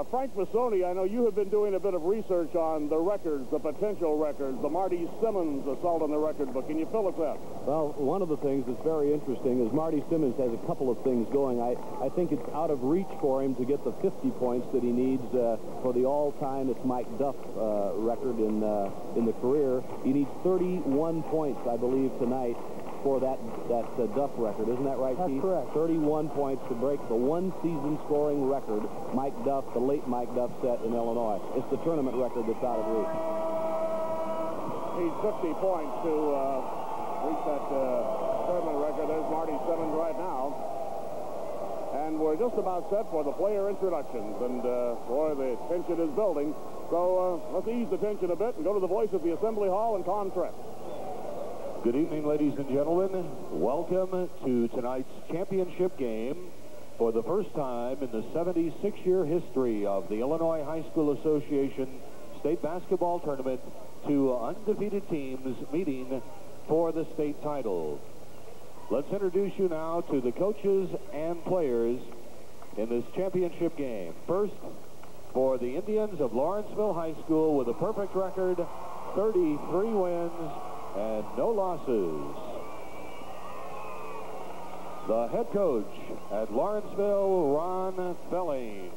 Frank Visoni, I know you have been doing a bit of research on the records, the potential records, the Marty Simmons assault on the record book. Can you fill us in? Well, one of the things that's very interesting is Marty Simmons has a couple of things going. I think it's out of reach for him to get the 50 points that he needs for the all-time, it's Mike Duff record in the career. He needs 31 points, I believe, tonight for that Duff record. Isn't that right, Keith? That's correct. 31 points to break the one-season scoring record Mike Duff, the late Mike Duff, set in Illinois. It's the tournament record that's out of reach. Needs 50 points to reach that tournament record. There's Marty Simmons right now. And we're just about set for the player introductions. And, boy, the tension is building. So let's ease the tension a bit and go to the voice of the Assembly Hall and Tom Trent. Good evening, ladies and gentlemen. Welcome to tonight's championship game for the first time in the 76-year history of the Illinois High School Association State Basketball Tournament. Two undefeated teams meeting for the state title. Let's introduce you now to the coaches and players in this championship game. First, for the Indians of Lawrenceville High School with a perfect record, 33 wins and no losses. The head coach at Lawrenceville, Ron Felling.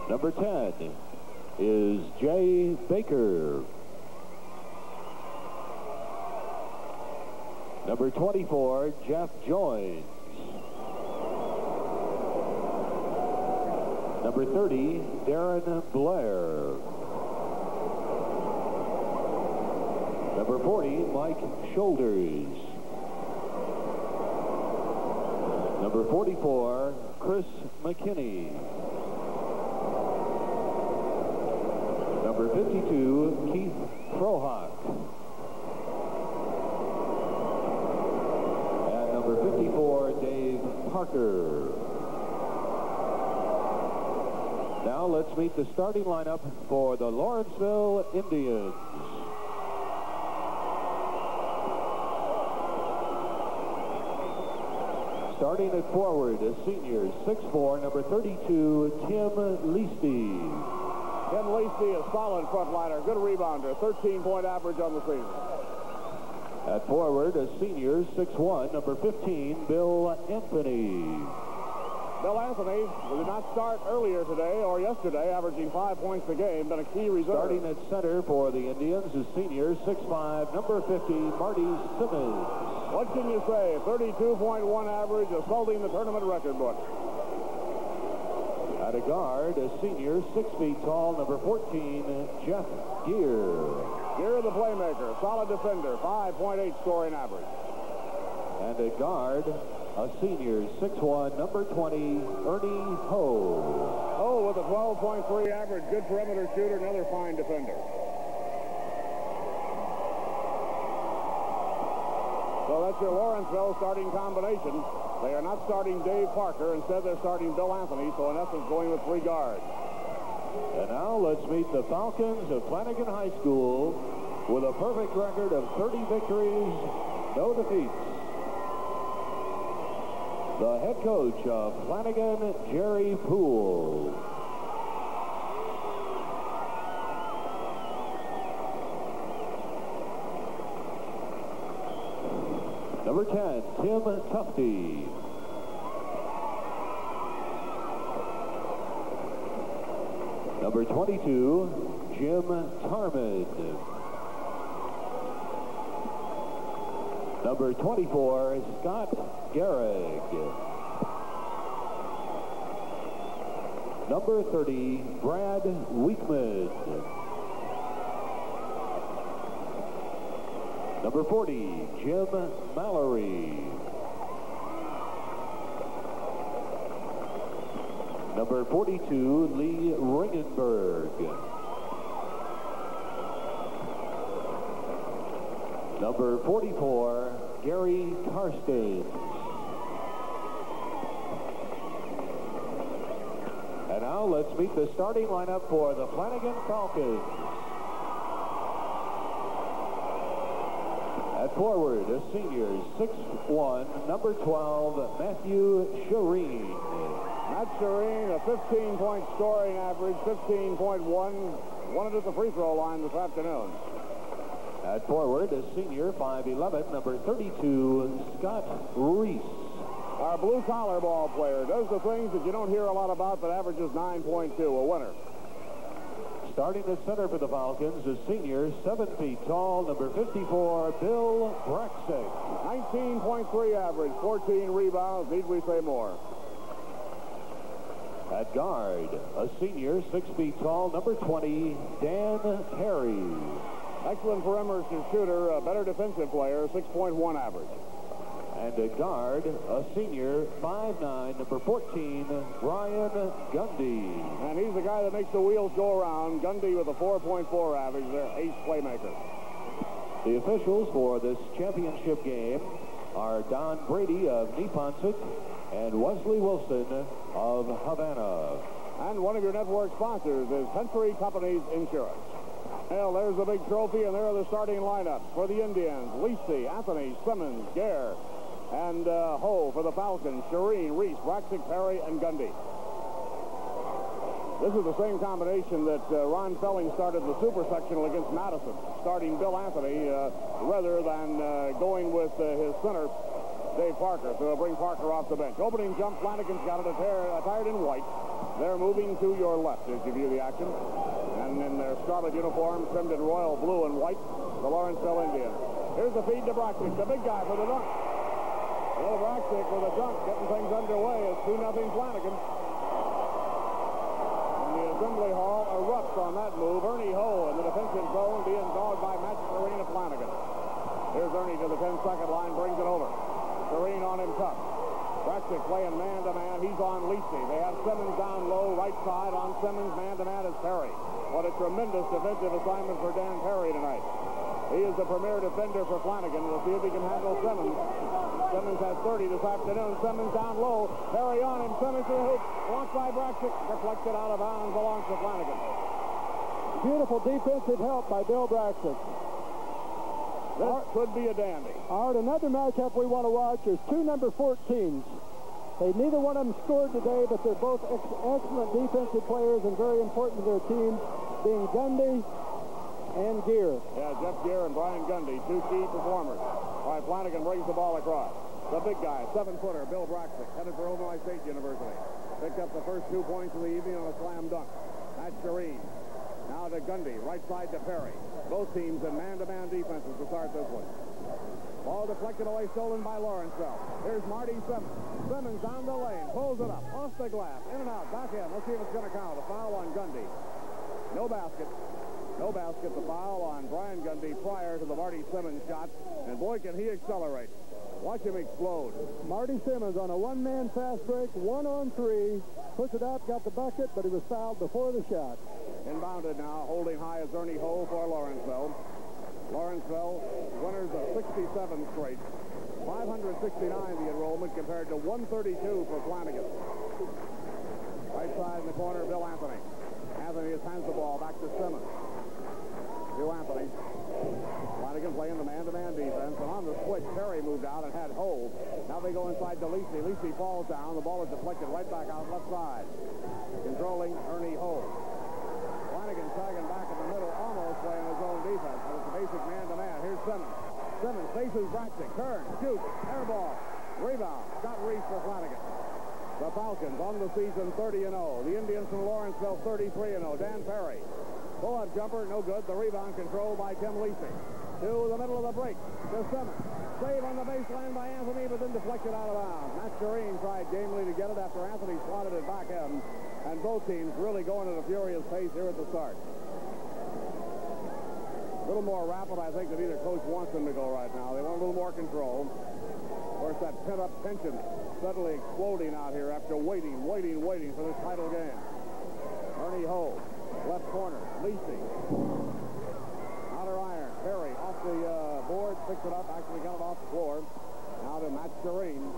Number 10 is Jay Baker. Number 24, Jeff Joynes. Number 30, Darren Blair. Number 40, Mike Shoulders. Number 44, Chris McKinney. Number 52, Keith Frohock. And number 54, Dave Parker. Now let's meet the starting lineup for the Lawrenceville Indians. Starting at forward, a senior, 6'4", number 32, Tim Leasty. Ken Leasty, a solid frontliner, good rebounder, 13-point average on the season. At forward, a senior, 6'1", number 15, Bill Anthony. Bill Anthony did not start earlier today or yesterday, averaging 5 points a game, been a key reserve. Starting at center for the Indians is senior, 6'5", number 50, Marty Simmons. What can you say? 32.1 average, assaulting the tournament record book. At a guard, a senior, 6 feet tall, number 14, Jeff Gear. Gear, the playmaker, solid defender, 5.8 scoring average. And at guard, a senior, 6'1", number 20, Ernie Ho. Ho with a 12.3 average, good perimeter shooter, another fine defender. So that's your Lawrenceville starting combination. They are not starting Dave Parker. Instead, they're starting Bill Anthony, so in essence going with 3 guards. And now let's meet the Falcons of Flanagan High School with a perfect record of 30 victories, no defeats. The head coach of Flanagan, Jerry Poole. Number 10, Tim Tufte. Number 22, Jim Tarmid. Number 24, Scott Gehrig. Number 30, Brad Weekman. Number 40, Jim Mallory. Number 42, Lee Ringenberg. Number 44, Gary Karstens. And now let's meet the starting lineup for the Flanagan Falcons. At forward, a senior, 6'1", number 12, Matthew Shireen. Matt Shireen, a 15-point scoring average, 15.1. Won it at the free throw line this afternoon. At forward, a senior, 5'11", number 32, Scott Reese. Our blue-collar ball player does the things that you don't hear a lot about, but averages 9.2, a winner. Starting at center for the Falcons, a senior, 7 feet tall, number 54, Bill Braxick. 19.3 average, 14 rebounds. Need we say more? At guard, a senior, 6 feet tall, number 20, Dan Perry. Excellent perimeter shooter, a better defensive player, 6.1 average. And at guard, a senior, 5'9", number 14, Brian Gundy. And he's the guy that makes the wheels go around. Gundy with a 4.4 average, their ace playmaker. The officials for this championship game are Don Brady of Neponset and Wesley Wilson of Havana. And one of your network sponsors is Century Companies Insurance. Well, there's the big trophy, and there are the starting lineups for the Indians. Lisi, Anthony, Simmons, Gare, and Ho for the Falcons. Shireen, Reese, Braxick, Perry, and Gundy. This is the same combination that Ron Felling started the super sectional against Madison, starting Bill Anthony rather than going with his center, Dave Parker. So they'll bring Parker off the bench. Opening jump, Flanagan's got it attired in white. They're moving to your left as you view the action. And in their scarlet uniforms, trimmed in royal blue and white, the Lawrenceville Indians. Here's the feed to Braxick, the big guy for the dunk. Bill Braxick with a dunk, getting things underway. It's 2-0 Flanagan. And the Assembly Hall erupts on that move. Ernie Ho in the defensive zone being dogged by Matt Shireen of Flanagan. Here's Ernie to the 10-second line, brings it over. Shireen on him tough. Braxick playing man-to-man. He's on Lisi. They have Simmons down low, right side on Simmons. Man-to-man is Perry. What a tremendous defensive assignment for Dan Perry tonight. He is the premier defender for Flanagan. We'll see if he can handle Simmons. Simmons has 30 this afternoon. Simmons down low. Perry on him. Simmons to the hoop. Blocked by Braxick. Deflected out of bounds. Belongs to Flanagan. Beautiful defensive help by Bill Braxick. This could be a dandy. Art, another matchup we want to watch is two number 14s. Neither one of them scored today, but they're both excellent defensive players and very important to their team, being Gundy and Gear. Yeah, Jeff Gear and Brian Gundy, two key performers. All right, Flanagan brings the ball across. The big guy, 7-footer, Bill Braxick, headed for Illinois State University. Picked up the first 2 points of the evening on a slam dunk. That's Shireen. Now to Gundy, right side to Perry. Both teams in man-to-man defenses to start this one. Ball deflected away, stolen by Lawrenceville. Here's Marty Simmons. Simmons down the lane, pulls it up, off the glass, in and out, back in. Let's see if it's going to count. A foul on Gundy. No basket. No basket. The foul on Brian Gundy prior to the Marty Simmons shot. And boy, can he accelerate. Watch him explode. Marty Simmons on a one-man fast break, 1-on-3. Puts it up, got the bucket, but he was fouled before the shot. Inbounded now, holding high is Ernie Ho for Lawrenceville. Lawrenceville, winners of 67 straight. 569 the enrollment compared to 132 for Flanagan. Right side in the corner, Bill Anthony. Anthony hands the ball back to Simmons. To Anthony. Flanagan playing the man-to-man defense. And on the switch, Perry moved out and had Ho. Now they go inside to Lisi. Lisi falls down. The ball is deflected right back out left side. Controlling Ernie Ho. Flanagan sagging back in the middle, almost playing his own defense. But it's a basic man-to-man. Here's Simmons. Simmons faces Braxick. Turns, shoots, air ball, rebound. Scott Reese for Flanagan. The Falcons on the season 30-0. The Indians from Lawrenceville 33-0. Dan Perry. Pull-up jumper, no good. The rebound controlled by Tim Lisi. To the middle of the break. To Simmons. Save on the baseline by Anthony, but then deflected out of bounds. Matt Shireen tried gamely to get it after Anthony swatted it back in. And both teams really going at a furious pace here at the start. A little more rapid, I think, than either coach wants them to go right now. They want a little more control. Of course, that pent-up tension suddenly exploding out here after waiting for this title game. Ernie Ho, left corner, Lisi. Outer iron, Perry off the board, picks it up, actually got it off the floor. Now to Matt Shireen.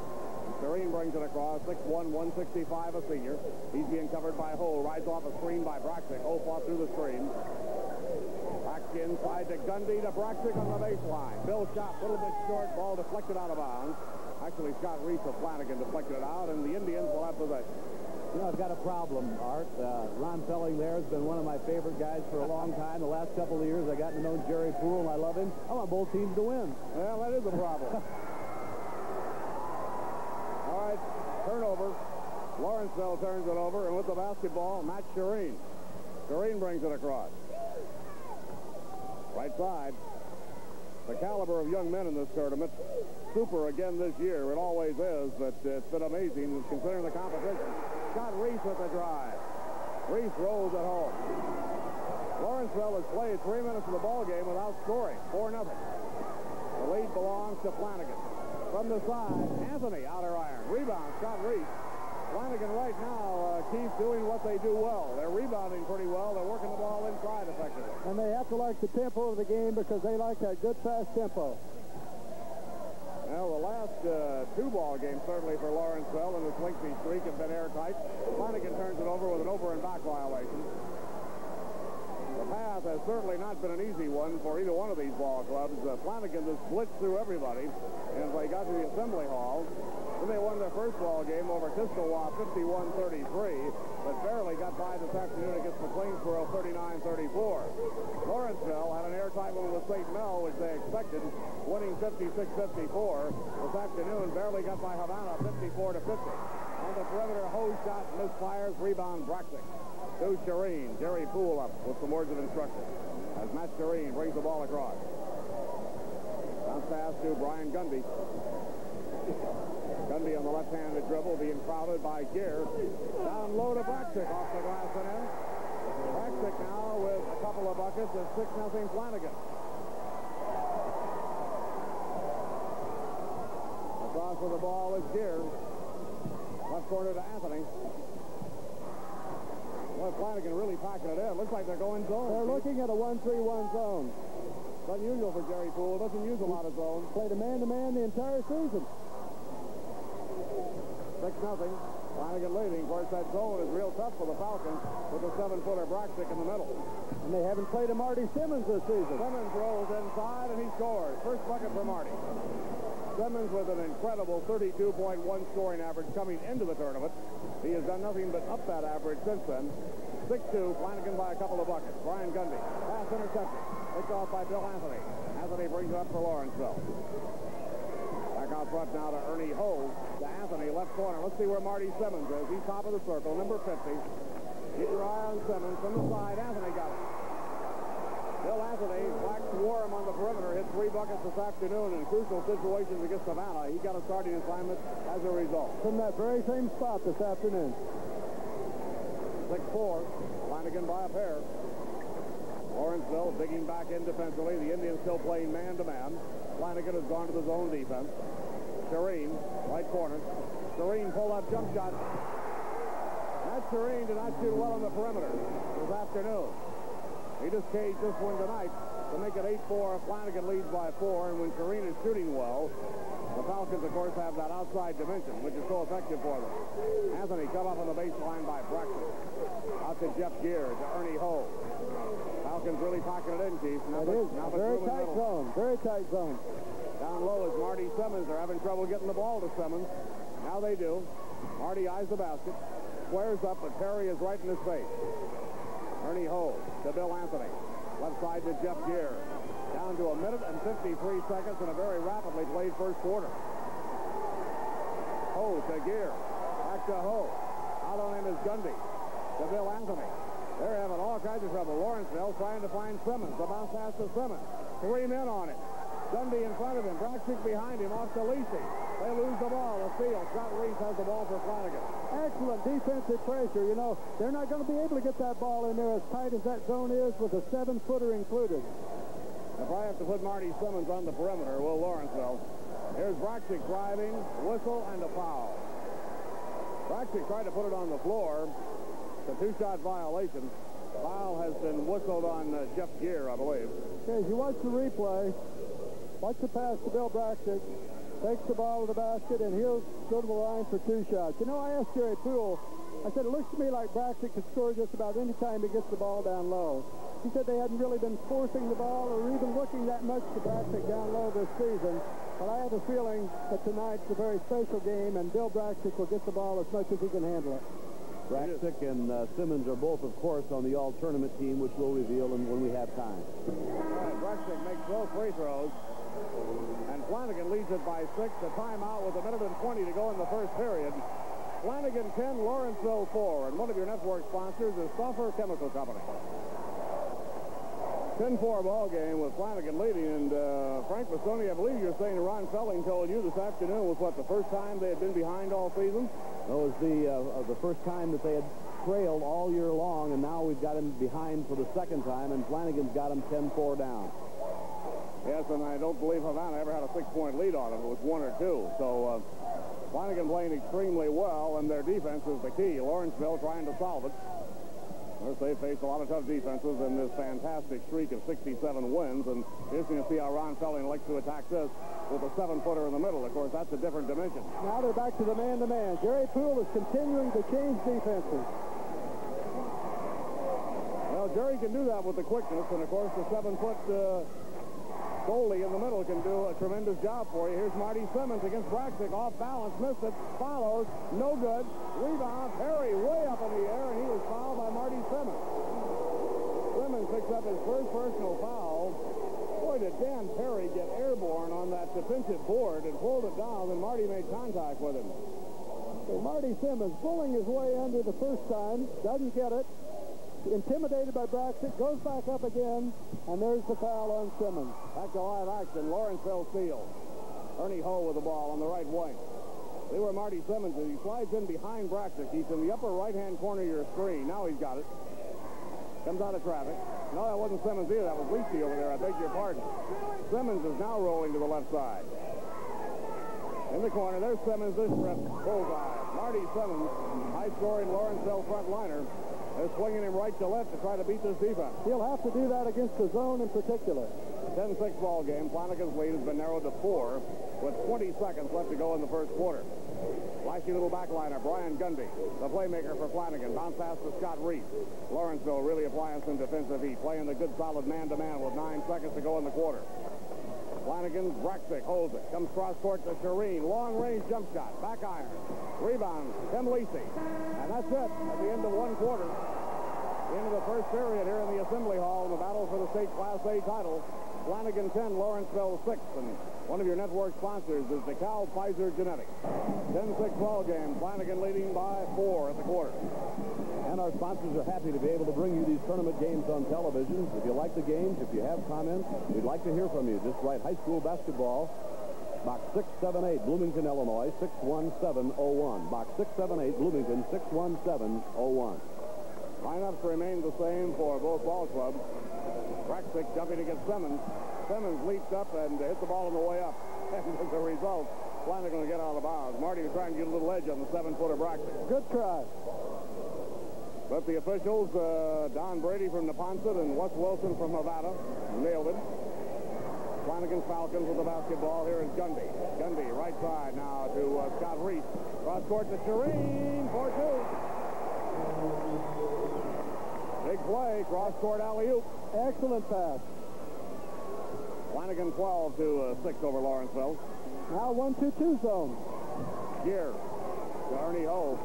Shireen brings it across, 6'1", 165, a senior. He's being covered by Ho, rides off a screen by Braxick. Ho fought through the screen. Back in Inside to Gundy to Braxic on the baseline. Bill shot a little bit short. Ball deflected out of bounds. Actually, Scott Reese of Flanagan deflected it out, and the Indians will have possession. You know, I've got a problem, Art. Ron Felling there has been one of my favorite guys for a long time. The last couple of years, I got to know Jerry Poole, and I love him. I want both teams to win. Well, that is a problem. All right, turnover. Lawrenceville turns it over, and with the basketball, Matt Shireen. Shireen brings it across. Right side. The caliber of young men in this tournament. Super again this year. It always is, but it's been amazing considering the competition. Scott Reese with the drive. Reese rolls at home. Lawrenceville has played 3 minutes of the ball game without scoring. 4-0. The lead belongs to Flanagan. From the side, Anthony, outer iron. Rebound, Scott Reese. Flanagan right now keeps doing what they do well. They're rebounding pretty well. They're working the ball inside effectively. And they have to like the tempo of the game because they like that good, fast tempo. Well, the last 2 ball games, certainly for Lawrenceville in this lengthy streak, have been airtight. Flanagan turns it over with an over and back violation. The path has certainly not been an easy one for either one of these ball clubs. Flanagan just blitzed through everybody, and they got to the assembly hall. Then they won their first ball game over Kiscowa 51-33, but barely got by this afternoon against McLeansboro 39-34. Lawrenceville had an airtight one with St. Mel, which they expected, winning 56-54. This afternoon barely got by Havana 54-50. On the perimeter, Ho shot misfires, rebound Braxic. To Shireen. Jerry Poole up with some words of instruction as Matt Shireen brings the ball across. Bounce pass to Brian Gundy. Gundy on the left-handed dribble, being crowded by Gear. Down low to Braxic, off the glass and in. Braxic now with a couple of buckets at 6-0 Flanagan. Across with the ball is Gear. Left corner to Anthony. Well, Flanagan really packing it in. Looks like they're going zone. They're looking at a 1-3-1 zone. It's unusual for Jerry Poole. Doesn't use a lot of zone. Played a man-to-man the entire season. 6-0. Flanagan leading. Of course, that zone is real tough for the Falcons with the 7-footer Braxic in the middle. And they haven't played a Marty Simmons this season. Simmons rolls inside, and he scores. First bucket for Marty. Simmons with an incredible 32.1 scoring average coming into the tournament. He has done nothing but up that average since then. 6-2, Flanagan by a couple of buckets. Brian Gundy, pass intercepted. Picked off by Bill Anthony. Anthony brings it up for Lawrenceville. Back out front now to Ernie Ho. To Anthony, left corner. Let's see where Marty Simmons is. He's top of the circle, number 50. Keep your eye on Simmons. From the side, Anthony got it. Bill Anthony, Black Swarm on the perimeter, hit 3 buckets this afternoon in crucial situations against Savannah. He got a starting assignment as a result. From that very same spot this afternoon. 6-4, Flanagan by a pair. Lawrenceville digging back in defensively. The Indians still playing man-to-man. Flanagan has gone to the zone defense. Shireen, right corner. Shireen pulled up jump shot. That Shireen did not shoot well on the perimeter this afternoon. He just caged this one tonight to make it 8-4. Flanagan leads by 4, and when Shireen is shooting well, the Falcons, of course, have that outside dimension, which is so effective for them. Anthony come up on the baseline by Braxic. Out to Jeff Gear, to Ernie Ho. Falcons really pocketing it in, Chief. It is. Very tight zone. Very tight zone. Down low is Marty Simmons. They're having trouble getting the ball to Simmons. Now they do. Marty eyes the basket. Squares up, but Perry is right in his face. Ernie Ho to Bill Anthony. Left side to Jeff Gear. Down to 1 minute and 53 seconds in a very rapidly played first quarter. Ho to Gear. Back to Ho. Out on him is Gundy. To Bill Anthony. They're having all kinds of trouble. Lawrenceville trying to find Simmons. The bounce pass to Simmons. 3 men on it. Gundy in front of him. Braxic behind him off to Lisi. They lose the ball. A steal. Scott Reese has the ball for Flanagan. Excellent defensive pressure. You know, they're not going to be able to get that ball in there as tight as that zone is with a 7-footer included. If I have to put Marty Simmons on the perimeter, will Lawrenceville. Here's Braxic driving, whistle, and a foul. Braxic tried to put it on the floor. It's a 2-shot violation. Foul has been whistled on Jeff Gear, I believe. Okay, as you watch the replay, watch the pass to Bill Braxic. Takes the ball to the basket, and he'll go to the line for 2 shots. You know, I asked Jerry Poole, I said, it looks to me like Braxic could score just about any time he gets the ball down low. He said they hadn't really been forcing the ball or even looking that much to Braxic down low this season. But I have a feeling that tonight's a very special game, and Bill Braxic will get the ball as much as he can handle it. Braxic and Simmons are both, of course, on the all-tournament team, which we'll reveal when we have time. Braxic makes both free throws, and Flanagan leads it by 6. A timeout with 1:20 to go in the first period. Flanagan 10, Lawrenceville 4, and one of your network sponsors is Stauffer Chemical Company. 10-4 ball game with Flanagan leading, and Frank Missoni, I believe you're saying Ron Felling told you this afternoon was what, the first time they had been behind all season? That was the first time that they had trailed all year long, and now we've got him behind for the second time, and Flanagan's got him 10-4 down. Yes, and I don't believe Havana ever had a 6-point lead on him. It was 1 or 2. So Flanagan playing extremely well, and their defense is the key. Lawrenceville trying to solve it. Of course, they faced a lot of tough defenses in this fantastic streak of 67 wins, and interesting to see how Ron Felling likes to attack this with a 7-footer in the middle. Of course, that's a different dimension. Now they're back to the man-to-man. Jerry Poole is continuing to change defenses. Well, Jerry can do that with the quickness, and of course, the 7-foot goalie in the middle can do a tremendous job for you. Here's Marty Simmons against Braxic. Off balance, missed it, follows, no good. Rebound, Perry way up in the air, and he was fouled by Marty Simmons. Simmons picks up his first personal foul. Boy, did Dan Perry get airborne on that defensive board and pulled it down, and Marty made contact with him. So Marty Simmons pulling his way under the first time, doesn't get it. Intimidated by Braxic, goes back up again, and there's the foul on Simmons. Back to live action, Lawrenceville steals. Ernie Ho with the ball on the right wing. See where Marty Simmons is. He slides in behind Braxic. He's in the upper right-hand corner of your screen. Now he's got it. Comes out of traffic. No, that wasn't Simmons either. That was Leachy over there. I beg your pardon. Simmons is now rolling to the left side. In the corner, there's Simmons. This trip, bullseye. Marty Simmons, high-scoring Lawrenceville frontliner. They're swinging him right to left to try to beat this defense. He'll have to do that against the zone in particular. 10-6 ball game. Flanagan's lead has been narrowed to 4 with 20 seconds left to go in the first quarter. Flashy little backliner, Brian Gundy, the playmaker for Flanagan. Bounce pass to Scott Reese. Lawrenceville really applying some defensive heat, playing the good solid man-to-man with 9 seconds to go in the quarter. Flanagan, Braxic holds it. Comes cross-court to Shireen. Long-range jump shot. Back iron. Rebound, Tim Lacey. And that's it at the end of 1 quarter. The end of the first period here in the Assembly Hall in the battle for the state Class A title. Flanagan 10, Lawrenceville 6. And one of your network sponsors is DeKalb Pfizer Genetics. 10-6 ball game. Flanagan leading by 4 at the quarter. And our sponsors are happy to be able to bring you these tournament games on television. If you like the games, if you have comments, we'd like to hear from you. Just write high school basketball, Box 678, Bloomington, Illinois, 61701. Box 678, Bloomington, 61701. Lineups remain the same for both ball clubs. Braxic jumping against Simmons. Simmons leaps up and hits the ball on the way up. And as a result, Flanagan will get out of bounds. Marty was trying to get a little edge on the 7-footer Braxic. Good try. But the officials, Don Brady from Neponset and Wes Wilson from Nevada, nailed it. Flanagan's Falcons with the basketball. Here is Gundy. Gundy, right side now to Scott Reese. Cross court to Shireen for 2. Big play, cross court alley-oop. Excellent pass. Flanagan 12 to 6 over Lawrenceville. Now 1-2-2 zone. Gear to Ernie Ho.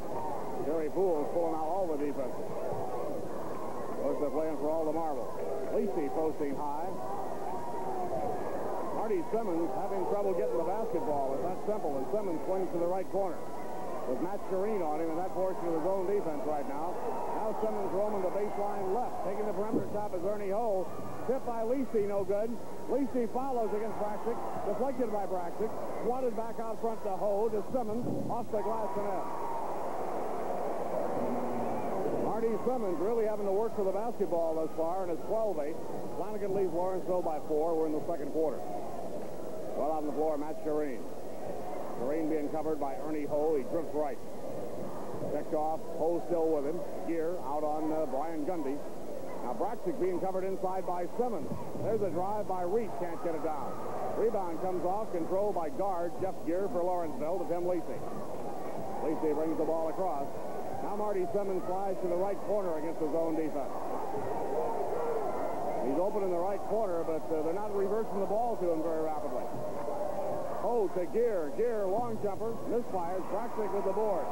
Jerry Poole is pulling out all the defense. Of course, they're playing for all the marbles. Lacey posting high. Marty Simmons having trouble getting the basketball. It's that simple, and Simmons swings to the right corner. With Matt Shireen on him in that portion of his own defense right now. Now Simmons roaming the baseline left. Taking the perimeter stop is Ernie Ho. Tipped by Lacey, no good. Lacey follows against Braxic. Deflected by Braxic. Swatted back out front to Ho, to Simmons. Off the glass and in. Marty Simmons really having to work for the basketball thus far, and it's 12-8. Flanagan leads Lawrenceville by 4. We're in the second quarter. Well out on the floor, Matt Shireen. Shireen being covered by Ernie Ho. He drifts right. Checked off. Ho still with him. Gear out on Brian Gundy. Now Braxic being covered inside by Simmons. There's a drive by Reese. Can't get it down. Rebound comes off. Controlled by guard Jeff Gear for Lawrenceville to Tim Lacey. Lacey brings the ball across. Now Marty Simmons slides to the right corner against his own defense. corner, but they're not reversing the ball to him very rapidly. Oh, to Gear. Gear, long jumper, misfires. Braxic with the board.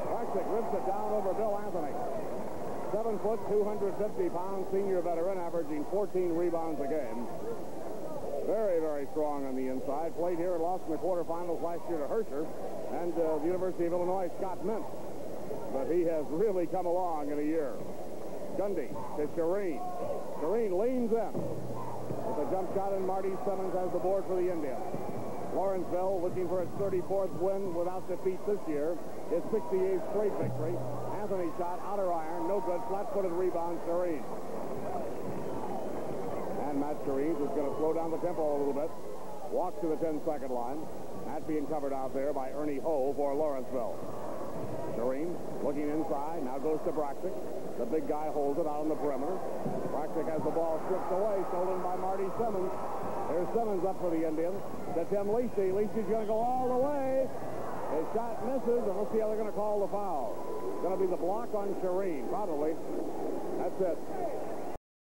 Braxic rips it down over Bill Anthony. 7 foot, 250 pound senior veteran, averaging 14 rebounds a game. Very, very strong on the inside. Played here and lost in the quarterfinals last year to Hersher and the University of Illinois, Scott Mintz. But he has really come along in a year. Gundy to Shireen. Shireen leans in with a jump shot, and Marty Simmons has the board for the Indians. Lawrenceville looking for its 34th win without defeat this year. His 68th straight victory. Anthony shot, outer iron, no good. Flat-footed rebound, Shireen. And Matt Shireen is going to slow down the tempo a little bit. Walks to the 10-second line. That being covered out there by Ernie Ho for Lawrenceville. Shireen looking inside. Now goes to Braxic. The big guy holds it out on the perimeter. Braxic has the ball stripped away, stolen by Marty Simmons. There's Simmons up for the Indians. To Tim Lacey. Lacey's going to go all the way. His shot misses, and we'll see how they're going to call the foul. It's going to be the block on Shireen, probably. That's it.